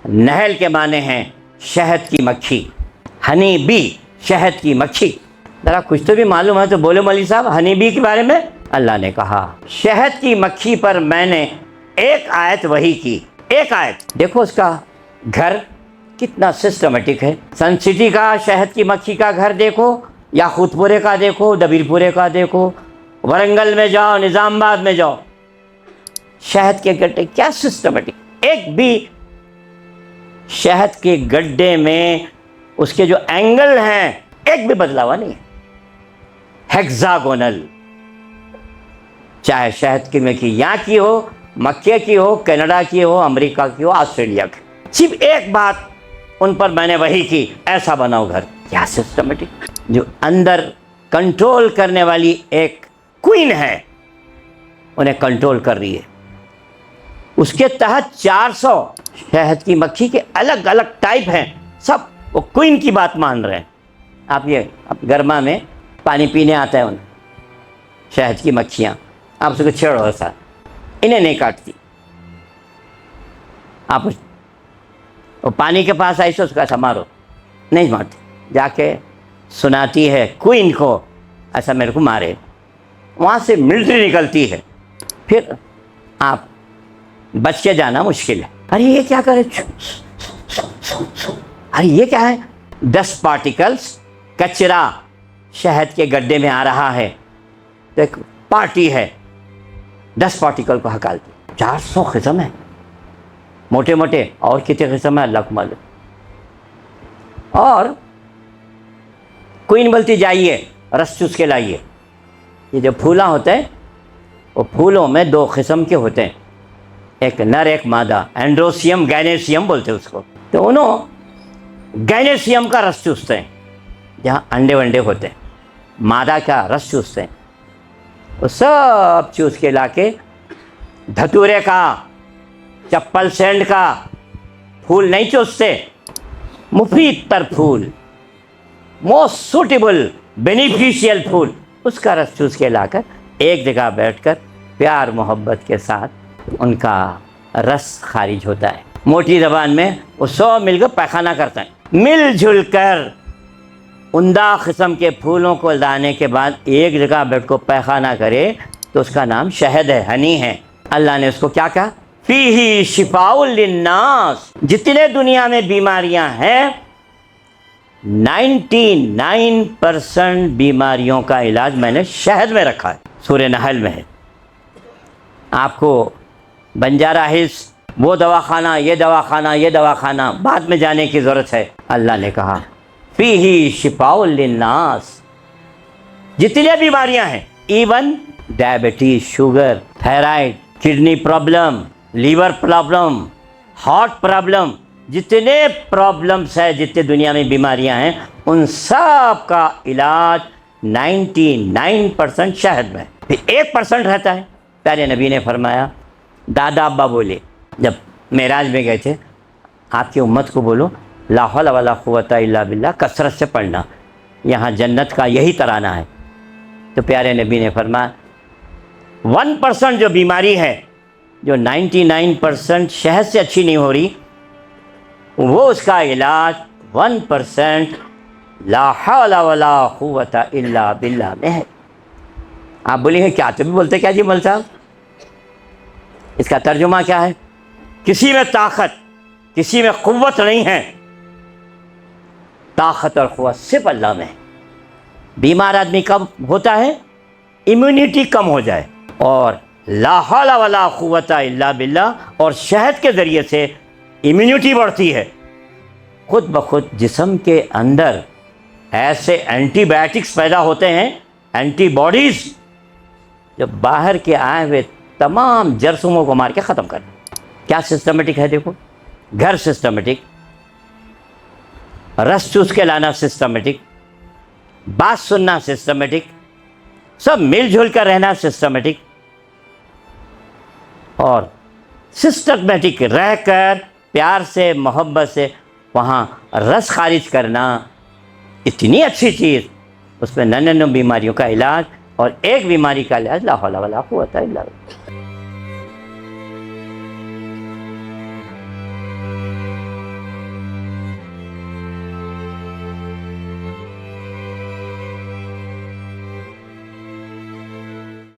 नहल के माने हैं शहद की मक्खी, हनी बी, शहद की मक्खी। ज़रा कुछ तो भी मालूम है तो बोलो मौलवी साहब, हनी बी के बारे में। अल्लाह ने कहा शहद की मक्खी पर मैंने एक आयत वही की, एक आयत। देखो उसका घर कितना सिस्टमेटिक है। सन सिटी का शहद की मक्खी का घर देखो, या खुदपुरे का देखो, दबीरपुरे का देखो, वरंगल में जाओ, निज़ामाबाद में जाओ, शहद के गड्ढे क्या सिस्टमेटिक। एक भी शहद के गड्ढे में उसके जो एंगल हैं एक भी बदला हुआ नहीं है, हेक्सागोनल। चाहे शहद की मक्खी यहाँ की हो, मक्के की हो, कनाडा की हो, अमेरिका की हो, ऑस्ट्रेलिया की, सिर्फ एक बात उन पर मैंने वही की, ऐसा बनाओ घर। क्या सिस्टमेटिक। जो अंदर कंट्रोल करने वाली एक क्वीन है, उन्हें कंट्रोल कर रही है। उसके तहत 400 शहद की मक्खी के अलग अलग टाइप हैं, सब वो क्वीन की बात मान रहे हैं। आप गर्मा में पानी पीने आता है उन्हें शहद की मक्खियाँ, आप उसको छेड़ो ऐसा, इन्हें नहीं काटती। आप वो पानी के पास ऐसे उसका ऐसा मारो, नहीं मारती, जाके सुनाती है क्वीन को ऐसा मेरे को मारे, वहाँ से मिलिट्री निकलती है। फिर आप बच के जाना मुश्किल है। अरे ये क्या करे, अरे ये क्या है, 10 पार्टिकल्स कचरा शहद के गड्ढे में आ रहा है, तो एक पार्टी है 10 पार्टिकल को हकालती। 400 किस्म है मोटे मोटे, और कितने किस्म है अल्लाह को मालूम। और क्वीन बोलती जाइए रस चूस के लाइए। ये जो फूला होते हैं वो फूलों में 2 किस्म के होते हैं, एक नर एक मादा, एंड्रोसियम गैनेसियम बोलते हैं उसको। तो उन्होंने गैनेसियम का रस चूसते हैं, जहाँ अंडे वंडे होते हैं, मादा का रस चूसते हैं। वो सब चूस के लाके धतूरे का, चप्पल सेंड का फूल नहीं चूसते, मुफीद तर फूल, मोस्ट सूटेबल बेनिफिशियल फूल, उसका रस चूस के लाकर एक जगह बैठकर प्यार मोहब्बत के साथ उनका रस खारिज होता है। मोटी ज़बान में वो सब मिलकर पैखाना करते हैं। मिलजुल कर उम्दा किस्म के फूलों को लाने के बाद एक जगह बैठ को पैखाना करे तो उसका नाम शहद है, हनी है। अल्लाह ने उसको क्या कहा, फीही शिफाउल लिन्नास। जितने दुनिया में बीमारियां हैं 99% बीमारियों का इलाज मैंने शहद में रखा है, सूरह नहल में है। आपको बंजारा हिल्स वो दवाखाना, ये दवाखाना, ये दवाखाना बाद में जाने की ज़रूरत है। अल्लाह ने कहा फीही शिफाउल लिन्नास। जितनी बीमारियां हैं, even diabetes, sugar, thyroid, kidney problem, liver problem, heart problem, जितने प्रॉब्लम्स है, जितने दुनिया में बीमारियां हैं, उन सब का इलाज 99% शहद में। फिर 1% रहता है। प्यारे नबी ने फरमाया, दादा अब्बा बोले जब मेराज में गए थे, आपकी उम्मत को बोलो ला हौल वला कुव्वता इल्ला बिल्लाह कसरत से पढ़ना, यहाँ जन्नत का यही तराना है। तो प्यारे नबी ने फरमाया 1% जो बीमारी है, जो 99% शहद से अच्छी नहीं हो रही, वो उसका इलाज 1% ला हौल वला कुव्वता इल्ला बिल्लाह में है। आप बोलेंगे क्या, तो भी बोलते क्या जी मौलवी साहब, इसका तर्जुमा क्या है? किसी में ताकत, किसी में कुव्वत नहीं है, ताकत और कुव्वत सिर्फ अल्लाह में है। बीमार आदमी कब होता है? इम्यूनिटी कम हो जाए, और ला हौल वला कुव्वता इल्ला बिल्लाह, और शहद के ज़रिए से इम्यूनिटी बढ़ती है। खुद ब खुद जिस्म के अंदर ऐसे एंटीबायोटिक्स पैदा होते हैं, एंटीबॉडीज़, जो बाहर के आए हुए तमाम जरासीमों को मार के ख़त्म कर। क्या सिस्टमेटिक है देखो, घर सिस्टमेटिक, रस चूस के लाना सिस्टमेटिक, बात सुनना सिस्टमेटिक, सब मिलजुल कर रहना सिस्टमेटिक, और सिस्टमेटिक रहकर प्यार से मोहब्बत से वहाँ रस खारिज करना, इतनी अच्छी चीज़, उसमें 99 बीमारियों का इलाज और एक बीमारी का इलाज ला हौला वला कुव्वता इल्ला बिल्लाह।